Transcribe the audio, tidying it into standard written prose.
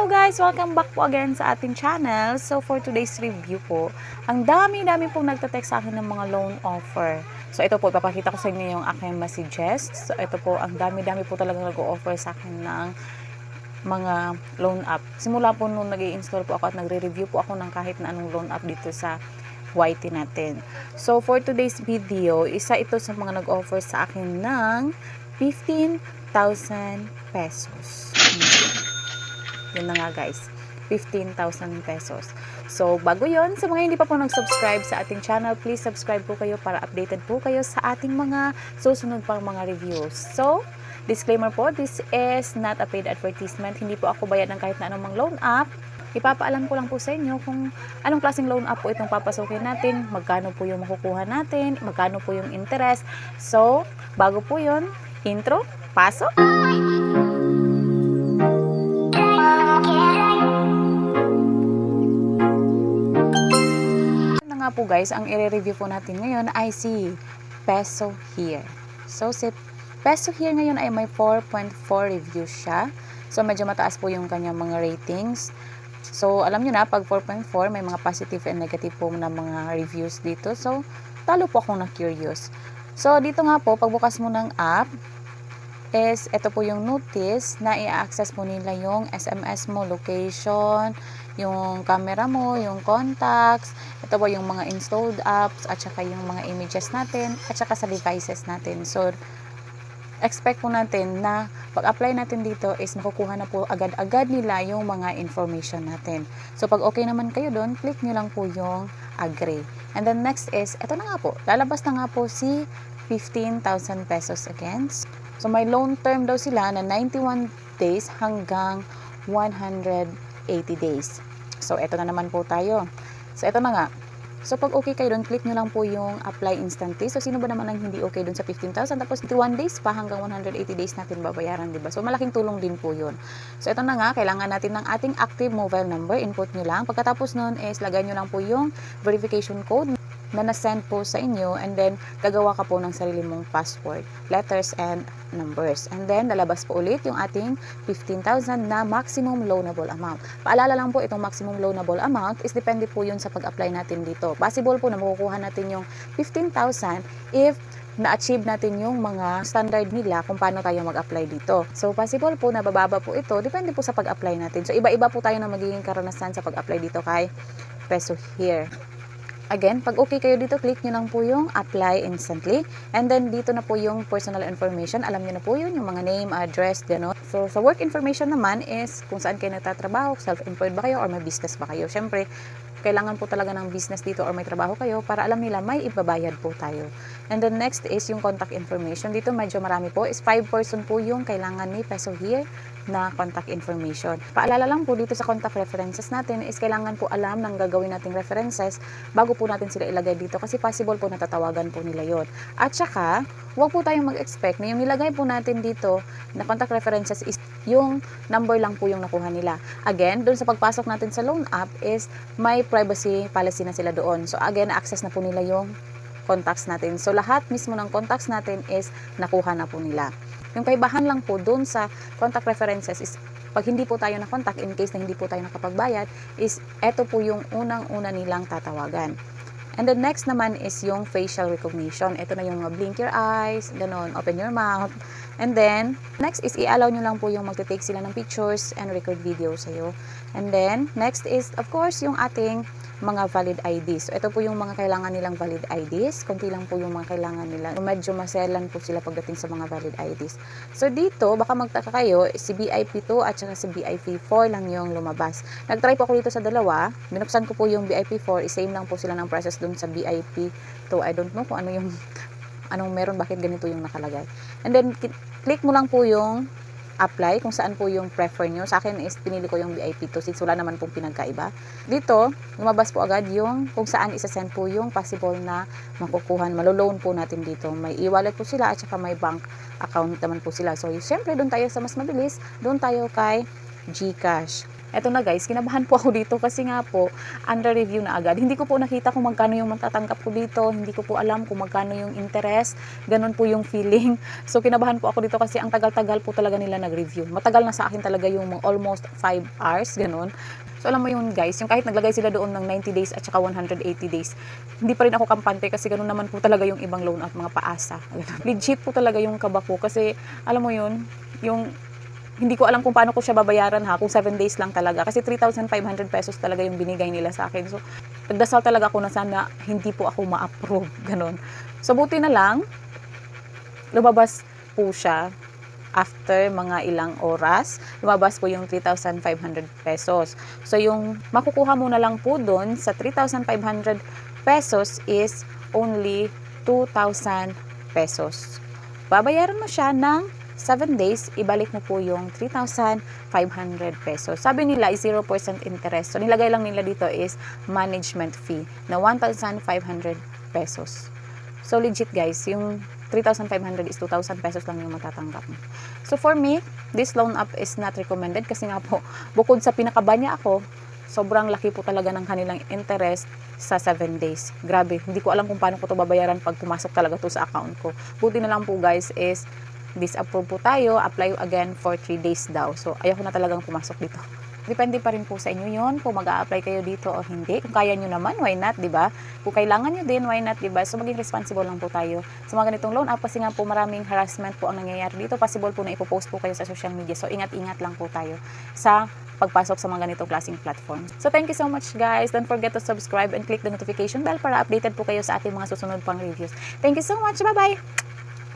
Hello guys! Welcome back po again sa ating channel. So for today's review po, ang dami-dami pong nagtatext sa akin ng mga loan offer. So ito po, papakita ko sa inyo yung aking messages. So ito po, ang dami-dami po talagang nag-o-offer sa akin ng mga loan app. Simula po nung nag-i-install po ako at nagre-review po ako ng kahit na anong loan app dito sa YT natin. So for today's video, isa ito sa mga nag-offer sa akin ng 15,000 pesos. Yun na nga guys, 15,000 pesos. So, bago yon, sa mga hindi pa po nag-subscribe sa ating channel, please subscribe po kayo para updated po kayo sa ating mga susunod pang mga reviews. So, disclaimer po, this is not a paid advertisement. Hindi po ako bayad ng kahit na anong loan app. Ipapaalam ko lang po sa inyo kung anong klaseng loan app po itong papasukin natin, magkano po yung makukuha natin, magkano po yung interest. So, bago po yon, intro, pasok! Nga po guys, ang i-review po natin ngayon ay si Peso Here. So si Peso Here ngayon ay may 4.4 reviews siya. So medyo mataas po yung kanyang mga ratings. So alam nyo na, pag 4.4 may mga positive and negative po na mga reviews dito. So talo po akong na-curious. So dito nga po, pagbukas mo ng app, is ito po yung notice na i-access mo nila yung SMS mo, location, yung camera mo, yung contacts, ito po yung mga installed apps, at saka yung mga images natin, at saka sa devices natin. So, expect po natin na pag-apply natin dito is makukuha na po agad-agad nila yung mga information natin. So, pag okay naman kayo doon, click nyo lang po yung agree. And then next is, ito na nga po, lalabas na nga po si 15,000 pesos again. So, may loan term daw sila na 91 days hanggang 180 days. So, ito na naman po tayo. So, ito na nga. So, pag okay kayo doon, click nyo lang po yung apply instantly. So, sino ba naman ang hindi okay doon sa 15,000? Tapos, 21 days pa hanggang 180 days natin babayaran, diba? So, malaking tulong din po yun. So, ito na nga. Kailangan natin ng ating active mobile number. Input nyo lang. Pagkatapos nun is, lagay nyo lang po yung verification code na na-send po sa inyo, and then gagawa ka po ng sarili mong password, letters and numbers. And then lalabas po ulit yung ating 15,000 na maximum loanable amount. Paalala lang po, itong maximum loanable amount is depende po yun sa pag-apply natin dito. Possible po na makukuha natin yung 15,000 if na-achieve natin yung mga standard nila kung paano tayo mag-apply dito. So, possible po na bababa po ito, depende po sa pag-apply natin. So, iba-iba po tayo na magiging karanasan sa pag-apply dito kay Peso Here. Again, pag okay kayo dito, click nyo lang po yung apply instantly. And then, dito na po yung personal information. Alam nyo na po yun, yung mga name, address, gano'n. So, sa work information naman is kung saan kayo nagtatrabaho, self-employed ba kayo or may business ba kayo. Siyempre, kailangan po talaga ng business dito or may trabaho kayo para alam nila may ibabayad po tayo. And then next is yung contact information. Dito medyo marami po. Is 5 person po yung kailangan ni Peso Here na contact information. Paalala lang po dito sa contact references natin is kailangan po alam ng gagawin nating references bago po natin sila ilagay dito kasi possible po natatawagan po nila yon. At saka, huwag po tayong mag-expect na yung nilagay po natin dito na contact references is yung number lang po yung nakuha nila. Again, doon sa pagpasok natin sa loan app is may privacy policy na sila doon. So again, access na po nila yung contacts natin. So lahat mismo ng contacts natin is nakuha na po nila. Yung kaibahan lang po doon sa contact references is pag hindi po tayo na-contact in case na hindi po tayo nakapagbayad is eto po yung unang-una nilang tatawagan. And then next naman is yung facial recognition. Ito na yung blink your eyes, ganon, open your mouth. And then, next is i-allow nyo lang po yung magte-take sila ng pictures and record video sa'yo. And then, next is, of course, yung ating mga valid IDs. So, ito po yung mga kailangan nilang valid IDs. Kunti lang po yung mga kailangan nila. Medyo maselan po sila pagdating sa mga valid IDs. So, dito, baka magtaka kayo, si BIP2 at saka si BIP4 lang yung lumabas. Nag-try po ako dito sa dalawa. Binuksan ko po yung BIP4. Same lang po sila ng process dun sa BIP2. I don't know kung ano yung anong meron, bakit ganito yung nakalagay. And then, click mo lang po yung apply, kung saan po yung prefer nyo. Sa akin is, pinili ko yung VIP2 since wala naman pong pinagkaiba. Dito, lumabas po agad yung kung saan isa-send po yung possible na makukuhan, maloloan po natin dito. May e-wallet po sila at saka may bank account naman po sila. So, syempre, doon tayo sa mas mabilis, doon tayo kay GCash. Eto na guys, kinabahan po ako dito kasi nga po, under review na agad. Hindi ko po nakita kung magkano yung matatanggap ko dito. Hindi ko po alam kung magkano yung interest. Ganun po yung feeling. So, kinabahan po ako dito kasi ang tagal-tagal po talaga nila nag-review. Matagal na sa akin talaga yung almost 5 hours, ganun. So, alam mo yun guys, yung kahit naglagay sila doon ng 90 days at saka 180 days, hindi pa rin ako kampante kasi ganun naman po talaga yung ibang loan at mga paasa. Legit po talaga yung kaba ko kasi, alam mo yun, yung hindi ko alam kung paano ko siya babayaran kung 7 days lang talaga. Kasi 3,500 pesos talaga yung binigay nila sa akin. So, nagdasal talaga ako na sana hindi po ako ma-approve. Ganon. So, buti na lang, lumabas po siya after mga ilang oras. Lumabas po yung 3,500 pesos. So, yung makukuha mo na lang po doon sa 3,500 pesos is only 2,000 pesos. Babayaran mo siya ng 7 days, ibalik mo po yung 3,500 pesos. Sabi nila is 0% interest. So, nilagay lang nila dito is management fee na 1,500 pesos. So, legit guys, yung 3,500 is 2,000 pesos lang yung matatanggap mo. So, for me, this loan app is not recommended kasi nga po, bukod sa pinakaba niya ako, sobrang laki po talaga ng kanilang interest sa 7 days. Grabe, hindi ko alam kung paano ko to babayaran pag pumasok talaga to sa account ko. Buti na lang po guys is disapprove po tayo, apply again for 3 days daw. So, ayoko na talagang pumasok dito. Depende pa rin po sa inyo yon kung mag-a-apply kayo dito o hindi. Kung kaya nyo naman, why not, di ba? Kung kailangan nyo din, why not, di ba? So, maging responsible lang po tayo sa mga ganitong loan app kasi nga po maraming harassment po ang nangyayari dito. Possible po na ipopost po kayo sa social media. So, ingat-ingat lang po tayo sa pagpasok sa mga ganitong klaseng platform. So, thank you so much guys. Don't forget to subscribe and click the notification bell para updated po kayo sa ating mga susunod pang reviews. Thank you so much. Bye-bye!